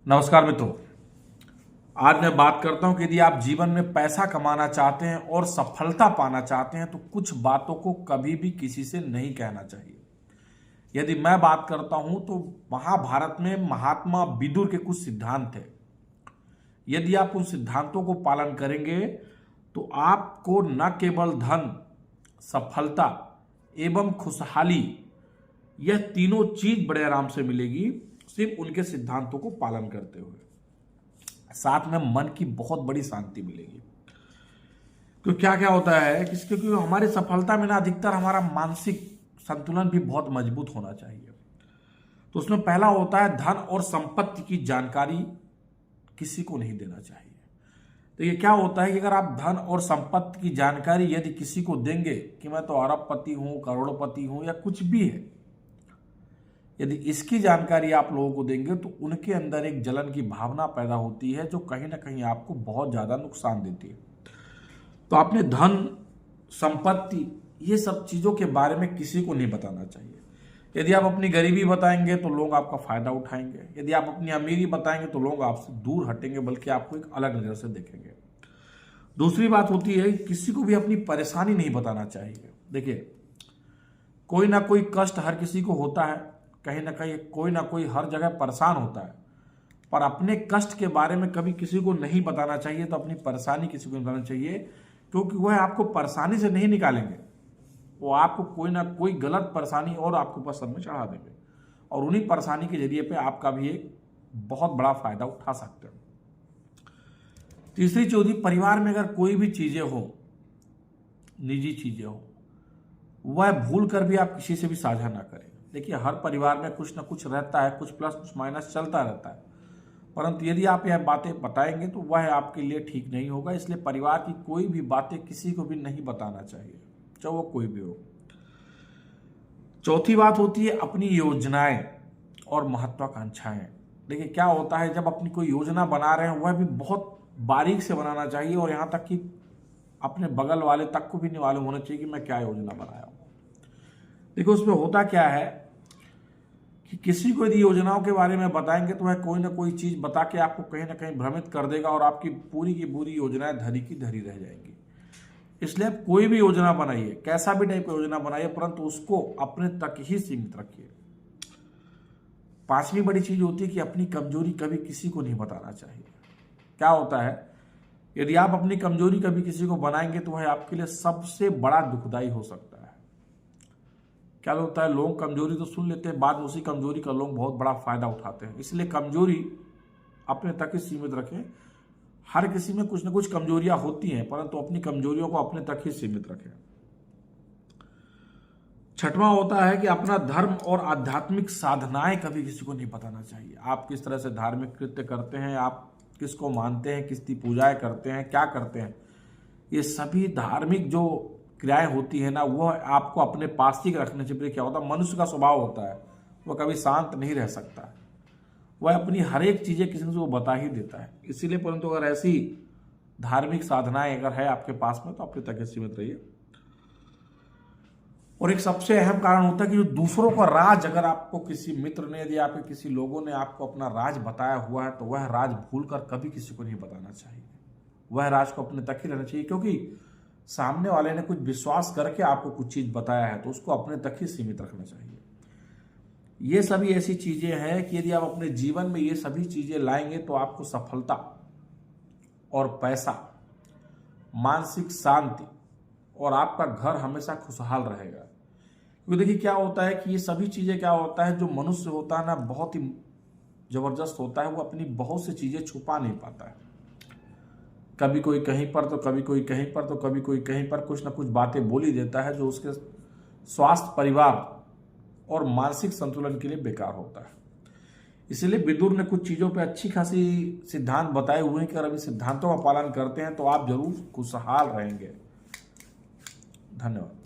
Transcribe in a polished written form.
नमस्कार मित्रों। आज मैं बात करता हूं कि यदि आप जीवन में पैसा कमाना चाहते हैं और सफलता पाना चाहते हैं तो कुछ बातों को कभी भी किसी से नहीं कहना चाहिए। यदि मैं बात करता हूं तो महाभारत में महात्मा विदुर के कुछ सिद्धांत थे। यदि आप उन सिद्धांतों को पालन करेंगे तो आपको न केवल धन, सफलता एवं खुशहाली, यह तीनों चीज बड़े आराम से मिलेगी, सिर्फ उनके सिद्धांतों को पालन करते हुए। साथ में मन की बहुत बड़ी शांति मिलेगी। तो क्या क्या होता है क्योंकि हमारी सफलता में ना अधिकतर हमारा मानसिक संतुलन भी बहुत मजबूत होना चाहिए। तो उसमें पहला होता है धन और संपत्ति की जानकारी किसी को नहीं देना चाहिए। तो ये क्या होता है कि अगर आप धन और संपत्ति की जानकारी यदि किसी को देंगे कि मैं तो अरबपति हूं, करोड़पति हूं या कुछ भी है, यदि इसकी जानकारी आप लोगों को देंगे तो उनके अंदर एक जलन की भावना पैदा होती है जो कहीं ना कहीं आपको बहुत ज्यादा नुकसान देती है। तो आपने धन, संपत्ति, ये सब चीजों के बारे में किसी को नहीं बताना चाहिए। यदि आप अपनी गरीबी बताएंगे तो लोग आपका फायदा उठाएंगे। यदि आप अपनी अमीरी बताएंगे तो लोग आपसे दूर हटेंगे, बल्कि आपको एक अलग नजर से देखेंगे। दूसरी बात होती है किसी को भी अपनी परेशानी नहीं बताना चाहिए। देखिए, कोई ना कोई कष्ट हर किसी को होता है, कहीं ना कोई हर जगह परेशान होता है, पर अपने कष्ट के बारे में कभी किसी को नहीं बताना चाहिए। तो अपनी परेशानी किसी को नहीं बताना चाहिए, क्योंकि वह आपको परेशानी से नहीं निकालेंगे, वो आपको कोई ना कोई गलत परेशानी और आपके ऊपर सर में चढ़ा देंगे, और उन्हीं परेशानी के जरिए पे आपका भी एक बहुत बड़ा फायदा उठा सकते हैं। तीसरी चौथी, परिवार में अगर कोई भी चीजें हो, निजी चीजें हो, वह भूल कर भी आप किसी से भी साझा ना करें। देखिए, हर परिवार में कुछ ना कुछ रहता है, कुछ प्लस कुछ माइनस चलता रहता है, परंतु यदि आप यह बातें बताएंगे तो वह आपके लिए ठीक नहीं होगा। इसलिए परिवार की कोई भी बातें किसी को भी नहीं बताना चाहिए, चाहे वो कोई भी हो। चौथी बात होती है अपनी योजनाएं और महत्वाकांक्षाएं। देखिए, क्या होता है जब अपनी कोई योजना बना रहे हैं वह भी बहुत बारीक से बनाना चाहिए, और यहां तक कि अपने बगल वाले तक को भी नहीं मालूम होना चाहिए कि मैं क्या योजना बनाया हूं। देखो, उसमें होता क्या है कि किसी को यदि योजनाओं के बारे में बताएंगे तो वह कोई ना कोई चीज बता के आपको कहीं ना कहीं भ्रमित कर देगा, और आपकी पूरी की पूरी योजनाएं धरी की धरी रह जाएंगी। इसलिए आप कोई भी योजना बनाइए, कैसा भी टाइप की योजना बनाइए, परंतु उसको अपने तक ही सीमित रखिए। पांचवी बड़ी चीज होती है कि अपनी कमजोरी कभी किसी को नहीं बताना चाहिए। क्या होता है, यदि आप अपनी कमजोरी कभी किसी को बनाएंगे तो वह आपके लिए सबसे बड़ा दुखदाई हो सकता है। क्या होता है, लोग कमजोरी तो सुन लेते हैं, बाद में उसी कमजोरी का लोग बहुत बड़ा फायदा उठाते हैं। इसलिए कमजोरी अपने तक ही सीमित रखें। हर किसी में कुछ ना कुछ कमजोरियां होती हैं, परंतु अपनी कमजोरियों को अपने तक ही सीमित रखें। छठवां होता है कि अपना धर्म और आध्यात्मिक साधनाएं कभी किसी को नहीं बताना चाहिए। आप किस तरह से धार्मिक कृत्य करते हैं, आप किसको मानते हैं, किसकी पूजाएं करते हैं, क्या करते हैं, ये सभी धार्मिक जो क्रियाएं होती है ना, वह आपको अपने पास ही रखने से। क्या होता है, मनुष्य का स्वभाव होता है, वह कभी शांत नहीं रह सकता, वह अपनी हर एक चीजें किसी को बता ही देता है। इसीलिए, परंतु अगर ऐसी धार्मिक साधनाएं अगर है आपके पास में तो अपने तक ही सीमित रहिए। और एक सबसे अहम कारण होता है कि जो दूसरों का राज, अगर आपको किसी मित्र ने, यदि आपके किसी लोगों ने आपको अपना राज बताया हुआ है तो वह राज भूलकर कभी किसी को नहीं बताना चाहिए। वह राज को अपने तक ही रहना चाहिए, क्योंकि सामने वाले ने कुछ विश्वास करके आपको कुछ चीज बताया है तो उसको अपने तक ही सीमित रखना चाहिए। ये सभी ऐसी चीजें हैं कि यदि आप अपने जीवन में ये सभी चीजें लाएंगे तो आपको सफलता और पैसा, मानसिक शांति और आपका घर हमेशा खुशहाल रहेगा। क्योंकि देखिए, क्या होता है कि ये सभी चीजें, क्या होता है, जो मनुष्य होता है ना, बहुत ही जबरदस्त होता है, वो अपनी बहुत सी चीजें छुपा नहीं पाता है। कभी कोई कहीं पर तो कभी कोई कहीं पर तो कभी कोई कहीं पर कुछ ना कुछ बातें बोल ही देता है जो उसके स्वास्थ्य, परिवार और मानसिक संतुलन के लिए बेकार होता है। इसलिए विदुर ने कुछ चीजों पे अच्छी खासी सिद्धांत बताए हुए हैं कि अगर अभी सिद्धांतों का पालन करते हैं तो आप जरूर खुशहाल रहेंगे। धन्यवाद।